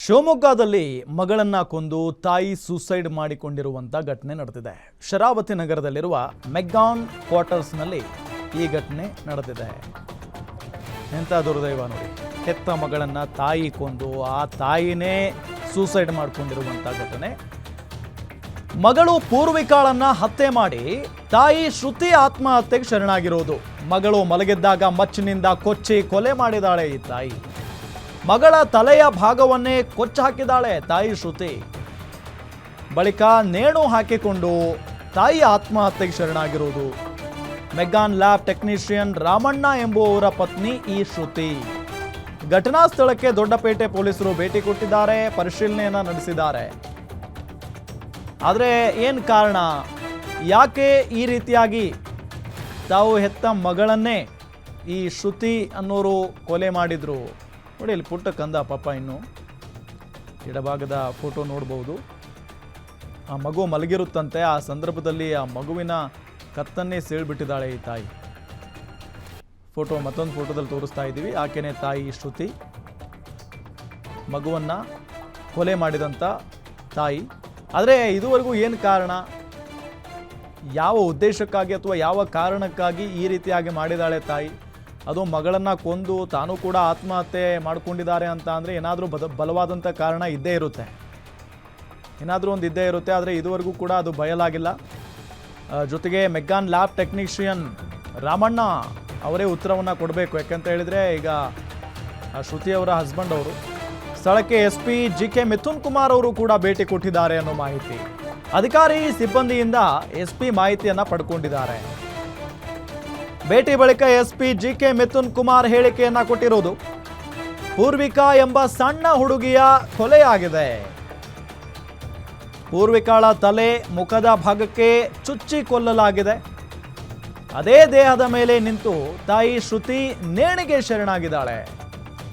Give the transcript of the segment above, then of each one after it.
ಶಿವಮೊಗ್ಗದಲ್ಲಿ ಮಗಳನ್ನ ಕೊಂದು ತಾಯಿ ಸೂಸೈಡ್ ಮಾಡಿಕೊಂಡಿರುವಂಥ ಘಟನೆ ನಡೆದಿದೆ. ಶರಾವತಿ ನಗರದಲ್ಲಿರುವ ಮೆಗ್ಗಾನ್ ಕ್ವಾರ್ಟರ್ಸ್ನಲ್ಲಿ ಈ ಘಟನೆ ನಡೆದಿದೆ. ಎಂಥ ದುರ್ದೈವ ನೋಡಿ, ಹೆತ್ತ ಮಗಳನ್ನ ತಾಯಿ ಕೊಂದು ಆ ತಾಯಿನೇ ಸೂಸೈಡ್ ಮಾಡಿಕೊಂಡಿರುವಂಥ ಘಟನೆ. ಮಗಳು ಪೂರ್ವಿಕಾಳನ್ನ ಹತ್ಯೆ ಮಾಡಿ ತಾಯಿ ಶ್ರುತಿ ಆತ್ಮಹತ್ಯೆಗೆ ಶರಣಾಗಿರೋದು. ಮಗಳು ಮಲಗಿದ್ದಾಗ ಮಚ್ಚಿನಿಂದ ಕೊಚ್ಚಿ ಕೊಲೆ ಮಾಡಿದಾಳೆ ಈ ತಾಯಿ. ಮಗಳ ತಲೆಯ ಭಾಗವನ್ನೇ ಕೊಚ್ಚಿ ಹಾಕಿದಾಳೆ ತಾಯಿ ಶ್ರುತಿ. ಬಳಿಕ ನೇಣು ಹಾಕಿಕೊಂಡು ತಾಯಿ ಆತ್ಮಹತ್ಯೆಗೆ ಶರಣಾಗಿರುವುದು. ಮೆಗ್ಗಾನ್ ಲ್ಯಾಬ್ ಟೆಕ್ನಿಷಿಯನ್ ರಾಮಣ್ಣ ಎಂಬುವವರ ಪತ್ನಿ ಈ ಶ್ರುತಿ. ಘಟನಾ ಸ್ಥಳಕ್ಕೆ ದೊಡ್ಡಪೇಟೆ ಪೊಲೀಸರು ಭೇಟಿ ಕೊಟ್ಟಿದ್ದಾರೆ, ಪರಿಶೀಲನೆಯನ್ನ ನಡೆಸಿದ್ದಾರೆ. ಆದರೆ ಏನು ಕಾರಣ, ಯಾಕೆ ಈ ರೀತಿಯಾಗಿ ತಾವು ಹೆತ್ತ ಮಗಳನ್ನೇ ಈ ಶ್ರುತಿ ಅನ್ನೋರು ಕೊಲೆ ಮಾಡಿದ್ರು? ನೋಡಿ, ಇಲ್ಲಿ ಪುಟ್ಟ ಕಂದ ಪಾಪ, ಇನ್ನು ಎಡಭಾಗದ ಫೋಟೋ ನೋಡ್ಬೋದು. ಆ ಮಗು ಮಲಗಿರುತ್ತಂತೆ. ಆ ಸಂದರ್ಭದಲ್ಲಿ ಆ ಮಗುವಿನ ಕತ್ತನ್ನೇ ಸೀಳ್ಬಿಟ್ಟಿದ್ದಾಳೆ ಈ ತಾಯಿ. ಫೋಟೋ ಮತ್ತೊಂದು ಫೋಟೋದಲ್ಲಿ ತೋರಿಸ್ತಾ ಇದ್ದೀವಿ. ಆಕೆನೇ ತಾಯಿ ಶ್ರುತಿ, ಮಗುವನ್ನು ಕೊಲೆ ಮಾಡಿದಂಥ ತಾಯಿ. ಆದರೆ ಇದುವರೆಗೂ ಏನು ಕಾರಣ, ಯಾವ ಉದ್ದೇಶಕ್ಕಾಗಿ ಅಥವಾ ಯಾವ ಕಾರಣಕ್ಕಾಗಿ ಈ ರೀತಿಯಾಗಿ ಮಾಡಿದಾಳೆ ತಾಯಿ? ಅದು ಮಗಳನ್ನು ಕೊಂದು ತಾನು ಕೂಡ ಆತ್ಮಹತ್ಯೆ ಮಾಡಿಕೊಂಡಿದ್ದಾರೆ ಅಂತ ಅಂದರೆ ಏನಾದರೂ ಬಲವಾದಂಥ ಕಾರಣ ಇದ್ದೇ ಇರುತ್ತೆ, ಏನಾದರೂ ಒಂದು ಇದ್ದೇ ಇರುತ್ತೆ. ಆದರೆ ಇದುವರೆಗೂ ಕೂಡ ಅದು ಬಯಲಾಗಿಲ್ಲ. ಜೊತೆಗೆ ಮೆಗ್ಗಾನ್ ಲ್ಯಾಬ್ ಟೆಕ್ನಿಷಿಯನ್ ರಾಮಣ್ಣ ಅವರೇ ಉತ್ತರವನ್ನು ಕೊಡಬೇಕು. ಯಾಕಂತ ಹೇಳಿದರೆ ಈಗ ಶ್ರುತಿಯವರ ಹಸ್ಬೆಂಡ್ ಅವರು ಸ್ಥಳಕ್ಕೆ SP GK ಮಿಥುನ್ ಕುಮಾರ್ ಅವರು ಕೂಡ ಭೇಟಿ ಕೊಟ್ಟಿದ್ದಾರೆ ಅನ್ನೋ ಮಾಹಿತಿ. ಅಧಿಕಾರಿ ಸಿಬ್ಬಂದಿಯಿಂದ SP ಮಾಹಿತಿಯನ್ನು ಪಡ್ಕೊಂಡಿದ್ದಾರೆ. ಭೇಟಿ ಬಳಿಕ SP GK ಮಿಥುನ್ ಕುಮಾರ್ ಹೇಳಿಕೆಯನ್ನ ಕೊಟ್ಟಿರುವುದು. ಪೂರ್ವಿಕಾ ಎಂಬ ಸಣ್ಣ ಹುಡುಗಿಯ ಕೊಲೆಯಾಗಿದೆ. ಪೂರ್ವಿಕಾಳ ತಲೆ, ಮುಖದ ಭಾಗಕ್ಕೆ ಚುಚ್ಚಿ ಕೊಲ್ಲಲಾಗಿದೆ. ಅದೇ ದೇಹದ ಮೇಲೆ ನಿಂತು ತಾಯಿ ಶ್ರುತಿ ನೇಣಿಗೆ ಶರಣಾಗಿದ್ದಾಳೆ.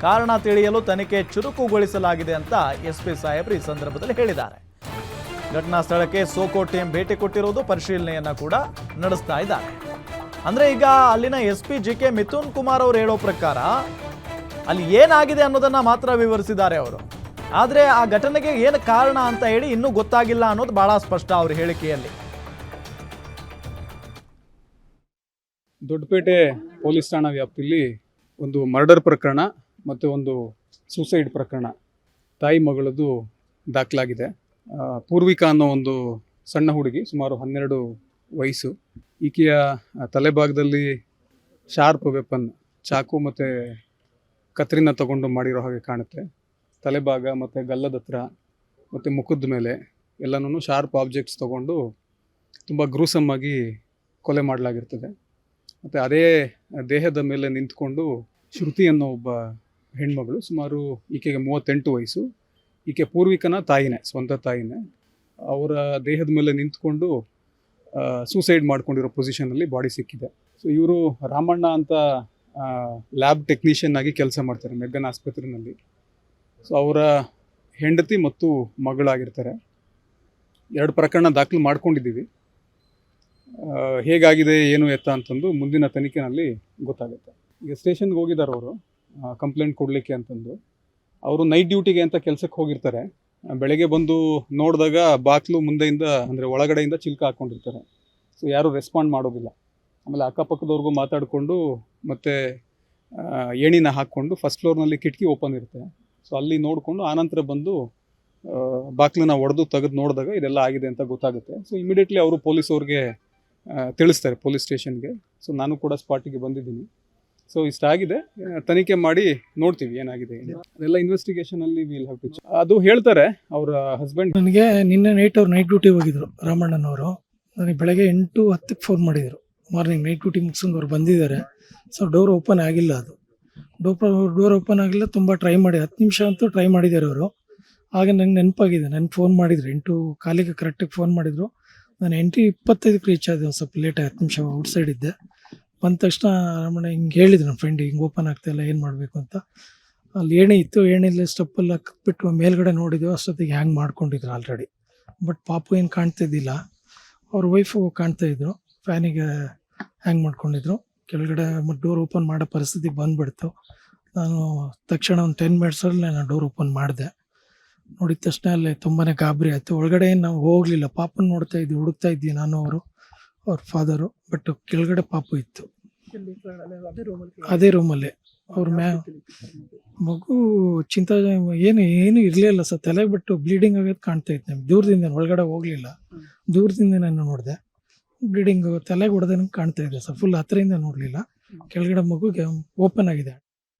ಕಾರಣ ತಿಳಿಯಲು ತನಿಖೆ ಚುರುಕುಗೊಳಿಸಲಾಗಿದೆ ಅಂತ SP ಸಾಹೇಬ್ರು ಈ ಸಂದರ್ಭದಲ್ಲಿ ಹೇಳಿದ್ದಾರೆ. ಘಟನಾ ಸ್ಥಳಕ್ಕೆ ಸೋಕೋ ಟೀಮ್ ಭೇಟಿ ಕೊಟ್ಟಿರುವುದು, ಪರಿಶೀಲನೆಯನ್ನ ಕೂಡ ನಡೆಸ್ತಾ ಇದ್ದಾರೆ. ಅಂದ್ರೆ ಈಗ ಅಲ್ಲಿನ SP GK ಮಿಥುನ್ ಕುಮಾರ್ ಅವರು ಹೇಳೋ ಪ್ರಕಾರ ಅಲ್ಲಿ ಏನಾಗಿದೆ ಅನ್ನೋದನ್ನ ಮಾತ್ರ ವಿವರಿಸಿದ್ದಾರೆ ಅವರು. ಆದರೆ ಆ ಘಟನೆಗೆ ಏನು ಕಾರಣ ಅಂತ ಹೇಳಿ ಇನ್ನೂ ಗೊತ್ತಾಗಿಲ್ಲ ಅನ್ನೋದು ಬಹಳ ಸ್ಪಷ್ಟ ಅವ್ರ ಹೇಳಿಕೆಯಲ್ಲಿ. ದೊಡ್ಡಪೇಟೆ ಪೊಲೀಸ್ ಠಾಣಾ ವ್ಯಾಪ್ತಿಯಲ್ಲಿ ಒಂದು ಮರ್ಡರ್ ಪ್ರಕರಣ ಮತ್ತು ಒಂದು ಸೂಸೈಡ್ ಪ್ರಕರಣ ತಾಯಿ ಮಗಳದ್ದು ದಾಖಲಾಗಿದೆ. ಪೂರ್ವಿಕಾ ಅನ್ನೋ ಒಂದು ಸಣ್ಣ ಹುಡುಗಿ, ಸುಮಾರು 12 ವಯಸ್ಸು. ಈಕೆಯ ತಲೆಭಾಗದಲ್ಲಿ ಶಾರ್ಪ್ ವೆಪನ್, ಚಾಕು ಮತ್ತು ಕತ್ರಿನ ತಗೊಂಡು ಮಾಡಿರೋ ಹಾಗೆ ಕಾಣುತ್ತೆ. ತಲೆಭಾಗ ಮತ್ತು ಗಲ್ಲದ ಹತ್ರ ಮತ್ತು ಮುಖದ ಮೇಲೆ ಎಲ್ಲನೂ ಶಾರ್ಪ್ ಆಬ್ಜೆಕ್ಟ್ಸ್ ತಗೊಂಡು ತುಂಬ ಗ್ರೂಸಮ್ ಆಗಿ ಕೊಲೆ ಮಾಡಲಾಗಿರ್ತದೆ. ಮತ್ತು ಅದೇ ದೇಹದ ಮೇಲೆ ನಿಂತ್ಕೊಂಡು ಶ್ರುತಿ ಅನ್ನೋ ಒಬ್ಬ ಹೆಣ್ಮಗಳು, ಸುಮಾರು ಈಕೆಗೆ 38 ವಯಸ್ಸು. ಈಕೆ ಪೂರ್ವಿಕನ ತಾಯಿನೇ, ಸ್ವಂತ ತಾಯಿನೇ. ಅವರ ದೇಹದ ಮೇಲೆ ನಿಂತ್ಕೊಂಡು ಸೂಸೈಡ್ ಮಾಡ್ಕೊಂಡಿರೋ ಪೊಸಿಷನಲ್ಲಿ ಬಾಡಿ ಸಿಕ್ಕಿದೆ. ಸೊ ಇವರು ರಾಮಣ್ಣ ಅಂತ ಲ್ಯಾಬ್ ಟೆಕ್ನಿಷಿಯನ್ ಆಗಿ ಕೆಲಸ ಮಾಡ್ತಾರೆ ಮೆಗ್ಗಾನ್ ಆಸ್ಪತ್ರೆಯಲ್ಲಿ. ಸೊ ಅವರ ಹೆಂಡತಿ ಮತ್ತು ಮಗಳಾಗಿರ್ತಾರೆ. 2 ಪ್ರಕರಣ ದಾಖಲು ಮಾಡ್ಕೊಂಡಿದ್ದೀವಿ. ಹೇಗಾಗಿದೆ ಏನು ಎತ್ತ ಅಂತಂದು ಮುಂದಿನ ತನಿಖೆನಲ್ಲಿ ಗೊತ್ತಾಗುತ್ತೆ. ಈಗ ಸ್ಟೇಷನ್ಗೆ ಹೋಗಿದ್ದಾರೆ ಅವರು ಕಂಪ್ಲೇಂಟ್ ಕೊಡಲಿಕ್ಕೆ ಅಂತಂದು. ಅವರು ನೈಟ್ ಡ್ಯೂಟಿಗೆ ಅಂತ ಕೆಲಸಕ್ಕೆ ಹೋಗಿರ್ತಾರೆ. ಬೆಳಗ್ಗೆ ಬಂದು ನೋಡಿದಾಗ ಬಾಕ್ಲು ಮುಂದೆಯಿಂದ ಅಂದರೆ ಒಳಗಡೆಯಿಂದ ಚಿಲ್ಕ ಹಾಕ್ಕೊಂಡಿರ್ತಾರೆ. ಸೊ ಯಾರೂ ರೆಸ್ಪಾಂಡ್ ಮಾಡೋದಿಲ್ಲ. ಆಮೇಲೆ ಅಕ್ಕಪಕ್ಕದವ್ರಿಗೂ ಮಾತಾಡಿಕೊಂಡು ಮತ್ತು ಏಣಿನ ಹಾಕ್ಕೊಂಡು ಫಸ್ಟ್ ಫ್ಲೋರ್ನಲ್ಲಿ ಕಿಟಕಿ ಓಪನ್ ಇರುತ್ತೆ. ಸೊ ಅಲ್ಲಿ ನೋಡಿಕೊಂಡು ಆನಂತರ ಬಂದು ಬಾಕ್ಲನ್ನ ಒಡೆದು ತೆಗೆದು ನೋಡಿದಾಗ ಇದೆಲ್ಲ ಆಗಿದೆ ಅಂತ ಗೊತ್ತಾಗುತ್ತೆ. ಸೊ ಇಮಿಡಿಯೇಟ್ಲಿ ಅವರು ಪೊಲೀಸವ್ರಿಗೆ ತಿಳಿಸ್ತಾರೆ, ಪೊಲೀಸ್ ಸ್ಟೇಷನ್ಗೆ. ಸೊ ನಾನು ಕೂಡ ಸ್ಪಾಟಿಗೆ ಬಂದಿದ್ದೀನಿ. ಸೊ ಇಷ್ಟಾಗಿದೆ, ತನಿಖೆ ಮಾಡಿ ನೋಡ್ತೀವಿ ಏನಾಗಿದೆ. ಅದೆಲ್ಲ ಇನ್ವೆಸ್ಟಿಗೇಷನಲ್ಲಿ ವಿಲ್ ಹ್ಯಾವ್ ಟು. ಅದು ಹೇಳ್ತಾರೆ ಅವರ ಹಸ್ಬೆಂಡ್. ನನಗೆ ನಿನ್ನೆ ನೈಟ್ ಅವ್ರು ನೈಟ್ ಡ್ಯೂಟಿ ಹೋಗಿದ್ರು ರಾಮಣ್ಣನವರು. ನನಗೆ ಬೆಳಗ್ಗೆ 8:10 ಫೋನ್ ಮಾಡಿದರು. ಮಾರ್ನಿಂಗ್ ನೈಟ್ ಡ್ಯೂಟಿ ಮುಗಿಸ್ಕೊಂಡು ಅವ್ರು ಬಂದಿದ್ದಾರೆ. ಸೊ ಡೋರ್ ಓಪನ್ ಆಗಿಲ್ಲ, ಅದು ಡೋರ್ ಓಪನ್ ಆಗಿಲ್ಲ. ತುಂಬ ಟ್ರೈ ಮಾಡಿ 10 ನಿಮಿಷ ಅಂತೂ ಟ್ರೈ ಮಾಡಿದ್ದಾರೆ ಅವರು. ಆಗ ನಂಗೆ ನೆನಪಾಗಿದೆ, ನನಗೆ ಫೋನ್ ಮಾಡಿದ್ರು 8:15 ಕರೆಕ್ಟಾಗಿ ಫೋನ್ ಮಾಡಿದರು. ನಾನು 8:25 ರೀಚ್ ಆದೆ, ಒಂದು ಸ್ವಲ್ಪ ಲೇಟ್ 10 ನಿಮಿಷ ಔಟ್ಸೈಡ್ ಇದ್ದೆ. ಬಂದ ತಕ್ಷಣ ರಾಮಣ್ಣ ಹಿಂಗೆ ಹೇಳಿದ್ರು ನನ್ನ ಫ್ರೆಂಡ್, ಹಿಂಗೆ ಓಪನ್ ಆಗ್ತಾಯಿಲ್ಲ, ಏನು ಮಾಡಬೇಕು ಅಂತ. ಅಲ್ಲಿ ಏಣಿ ಇತ್ತು, ಏಣಿಲಿ ಸ್ಟೆಪ್ಪೆಲ್ಲ ಕತ್ಬಿಟ್ಟು ಮೇಲ್ಗಡೆ ನೋಡಿದ್ವಿ. ಅಷ್ಟೊತ್ತಿಗೆ ಹ್ಯಾಂಗ್ ಮಾಡ್ಕೊಂಡಿದ್ರು ಆಲ್ರೆಡಿ. ಬಟ್ ಪಾಪು ಏನು ಕಾಣ್ತಿದ್ದಿಲ್ಲ, ಅವ್ರ ವೈಫು ಕಾಣ್ತಾಯಿದ್ರು. ಫ್ಯಾನಿಗೆ ಹ್ಯಾಂಗ್ ಮಾಡ್ಕೊಂಡಿದ್ರು. ಕೆಳಗಡೆ ಡೋರ್ ಓಪನ್ ಮಾಡೋ ಪರಿಸ್ಥಿತಿ ಬಂದುಬಿಡ್ತು. ನಾನು ತಕ್ಷಣ ಒಂದು 10 ಮಿನಿಟ್ಸಲ್ಲಿ ನಾನು ಡೋರ್ ಓಪನ್ ಮಾಡಿದೆ. ನೋಡಿದ ತಕ್ಷಣ ಅಲ್ಲೇ ತುಂಬಾ ಗಾಬರಿ ಆಯಿತು. ಒಳಗಡೆ ನಾವು ಹೋಗಲಿಲ್ಲ, ಪಾಪನ ನೋಡ್ತಾ ಇದ್ವಿ, ಹುಡುಕ್ತಾ ಇದ್ವಿ ನಾನು ಅವ್ರ ಫಾದರು. ಬಟ್ ಕೆಳಗಡೆ ಪಾಪು ಇತ್ತು, ಅದೇ ರೂಮಲ್ಲೇ. ಅವ್ರ ಮಗು ಏನು ಇರಲಿಲ್ಲ ಸರ್, ತಲೆ ಬಿಟ್ಟು ಬ್ಲೀಡಿಂಗ್ ಆಗೋದು ಕಾಣ್ತಾ ಇತ್ತು ನಮ್ಗೆ ದೂರದಿಂದ. ಒಳಗಡೆ ಹೋಗಲಿಲ್ಲ, ದೂರದಿಂದ ನಾನು ನೋಡಿದೆ. ಬ್ಲೀಡಿಂಗ್ ತಲೆಗೆ ಹೊಡೆದಂಗೆ ಕಾಣ್ತಾ ಇದೆ ಸರ್, ಫುಲ್ ಹತ್ತಿರದಿಂದ ನೋಡಲಿಲ್ಲ. ಕೆಳಗಡೆ ಮಗುಗೆ ಓಪನ್ ಆಗಿದೆ.